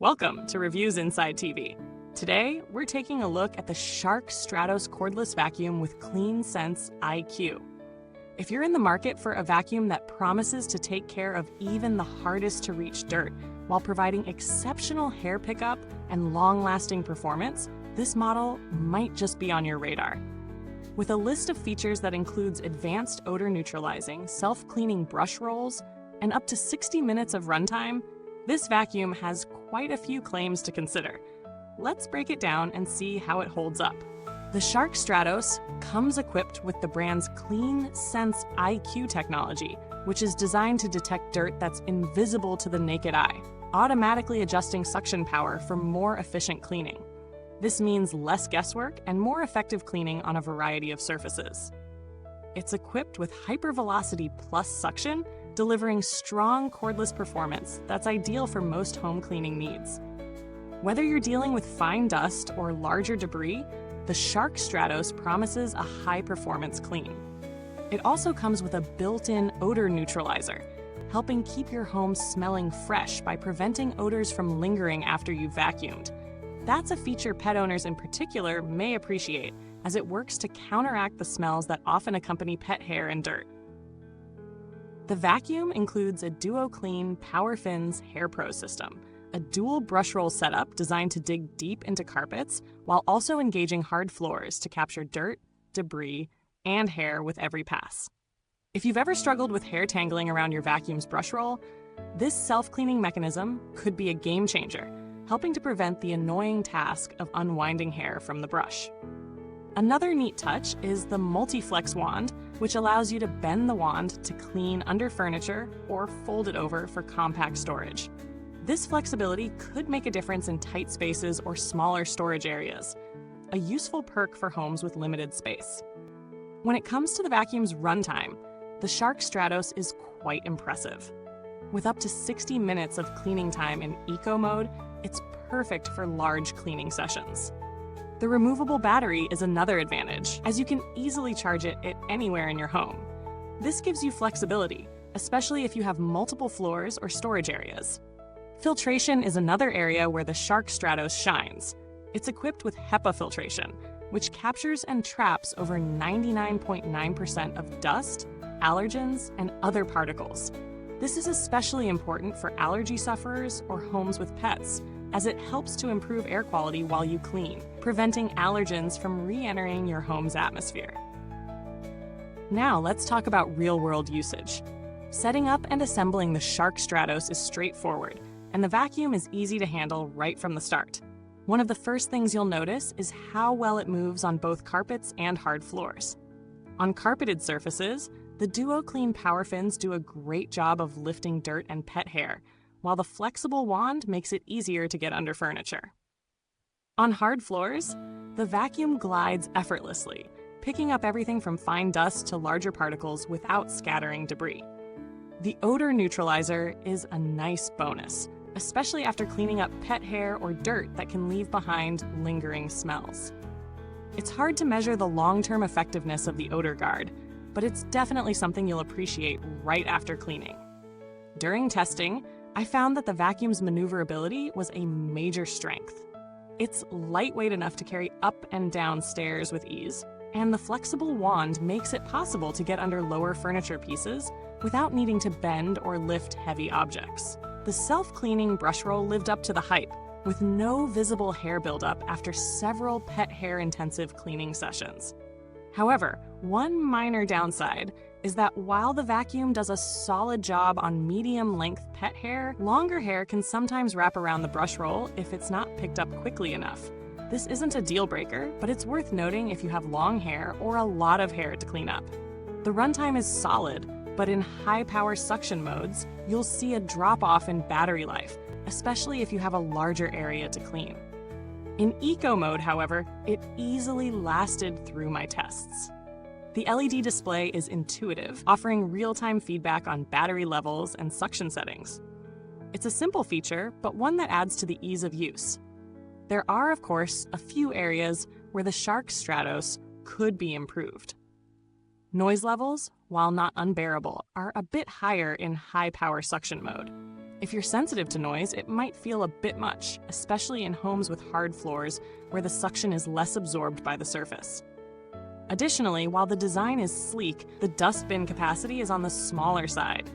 Welcome to Reviewsinsidetv. Today, we're taking a look at the Shark Stratos Cordless Vacuum with CleanSense IQ. If you're in the market for a vacuum that promises to take care of even the hardest to reach dirt while providing exceptional hair pickup and long-lasting performance, this model might just be on your radar. With a list of features that includes advanced odor-neutralizing, self-cleaning brush rolls, and up to 60 minutes of runtime, this vacuum has quite a few claims to consider. Let's break it down and see how it holds up. The Shark Stratos comes equipped with the brand's CleanSense IQ technology, which is designed to detect dirt that's invisible to the naked eye, automatically adjusting suction power for more efficient cleaning. This means less guesswork and more effective cleaning on a variety of surfaces. It's equipped with HyperVelocity Plus suction, delivering strong cordless performance that's ideal for most home cleaning needs. Whether you're dealing with fine dust or larger debris, the Shark Stratos promises a high-performance clean. It also comes with a built-in odor neutralizer, helping keep your home smelling fresh by preventing odors from lingering after you've vacuumed. That's a feature pet owners in particular may appreciate, as it works to counteract the smells that often accompany pet hair and dirt. The vacuum includes a DuoClean PowerFins Hair Pro system, a dual brush roll setup designed to dig deep into carpets while also engaging hard floors to capture dirt, debris, and hair with every pass. If you've ever struggled with hair tangling around your vacuum's brush roll, this self-cleaning mechanism could be a game changer, helping to prevent the annoying task of unwinding hair from the brush. Another neat touch is the MultiFlex wand, which allows you to bend the wand to clean under furniture or fold it over for compact storage. This flexibility could make a difference in tight spaces or smaller storage areas, a useful perk for homes with limited space. When it comes to the vacuum's runtime, the Shark Stratos is quite impressive. With up to 60 minutes of cleaning time in eco mode, it's perfect for large cleaning sessions. The removable battery is another advantage, as you can easily charge it at anywhere in your home. This gives you flexibility, especially if you have multiple floors or storage areas. Filtration is another area where the Shark Stratos shines. It's equipped with HEPA filtration, which captures and traps over 99.9% of dust, allergens, and other particles. This is especially important for allergy sufferers or homes with pets, as it helps to improve air quality while you clean, preventing allergens from re-entering your home's atmosphere. Now let's talk about real-world usage. Setting up and assembling the Shark Stratos is straightforward, and the vacuum is easy to handle right from the start. One of the first things you'll notice is how well it moves on both carpets and hard floors. On carpeted surfaces, the DuoClean PowerFins do a great job of lifting dirt and pet hair, while the flexible wand makes it easier to get under furniture. On hard floors, the vacuum glides effortlessly, picking up everything from fine dust to larger particles without scattering debris. The odor neutralizer is a nice bonus, especially after cleaning up pet hair or dirt that can leave behind lingering smells. It's hard to measure the long-term effectiveness of the odor guard, but it's definitely something you'll appreciate right after cleaning. During testing, I found that the vacuum's maneuverability was a major strength. It's lightweight enough to carry up and down stairs with ease, and the flexible wand makes it possible to get under lower furniture pieces without needing to bend or lift heavy objects. The self-cleaning brush roll lived up to the hype, with no visible hair buildup after several pet hair-intensive cleaning sessions. However, one minor downside is that while the vacuum does a solid job on medium-length pet hair, longer hair can sometimes wrap around the brush roll if it's not picked up quickly enough. This isn't a deal breaker, but it's worth noting if you have long hair or a lot of hair to clean up. The runtime is solid, but in high-power suction modes, you'll see a drop-off in battery life, especially if you have a larger area to clean. In eco mode, however, it easily lasted through my tests. The LED display is intuitive, offering real-time feedback on battery levels and suction settings. It's a simple feature, but one that adds to the ease of use. There are, of course, a few areas where the Shark Stratos could be improved. Noise levels, while not unbearable, are a bit higher in high-power suction mode. If you're sensitive to noise, it might feel a bit much, especially in homes with hard floors where the suction is less absorbed by the surface. Additionally, while the design is sleek, the dust bin capacity is on the smaller side.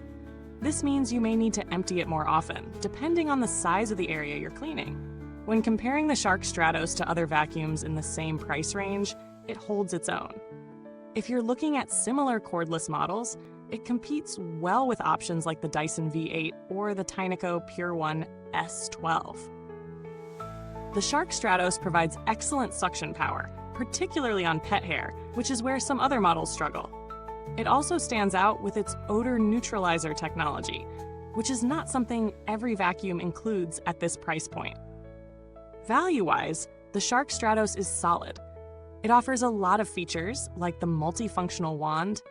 This means you may need to empty it more often, depending on the size of the area you're cleaning. When comparing the Shark Stratos to other vacuums in the same price range, it holds its own. If you're looking at similar cordless models, it competes well with options like the Dyson V8 or the Tyneco Pure One S12. The Shark Stratos provides excellent suction power, particularly on pet hair, which is where some other models struggle. It also stands out with its odor-neutralizer technology, which is not something every vacuum includes at this price point. Value-wise, the Shark Stratos is solid. It offers a lot of features like the multifunctional wand,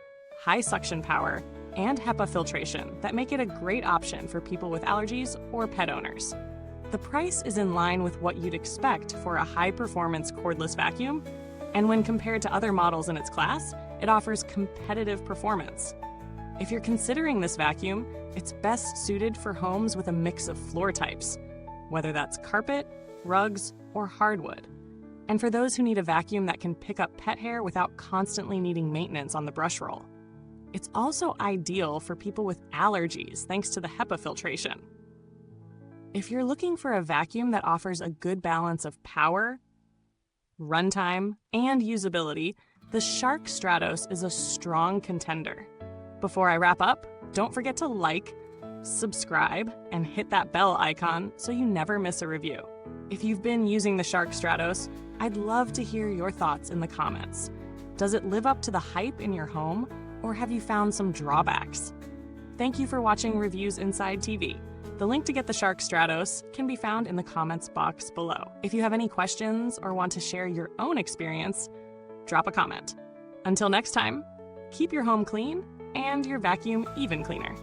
high suction power, and HEPA filtration that make it a great option for people with allergies or pet owners. The price is in line with what you'd expect for a high-performance cordless vacuum, and when compared to other models in its class, it offers competitive performance. If you're considering this vacuum, it's best suited for homes with a mix of floor types, whether that's carpet, rugs, or hardwood. And for those who need a vacuum that can pick up pet hair without constantly needing maintenance on the brushroll. It's also ideal for people with allergies thanks to the HEPA filtration. If you're looking for a vacuum that offers a good balance of power, runtime, and usability, the Shark Stratos is a strong contender. Before I wrap up, don't forget to like, subscribe, and hit that bell icon so you never miss a review. If you've been using the Shark Stratos, I'd love to hear your thoughts in the comments. Does it live up to the hype in your home, or have you found some drawbacks? Thank you for watching Reviews Inside TV. The link to get the Shark Stratos can be found in the comments box below. If you have any questions or want to share your own experience, drop a comment. Until next time, keep your home clean and your vacuum even cleaner.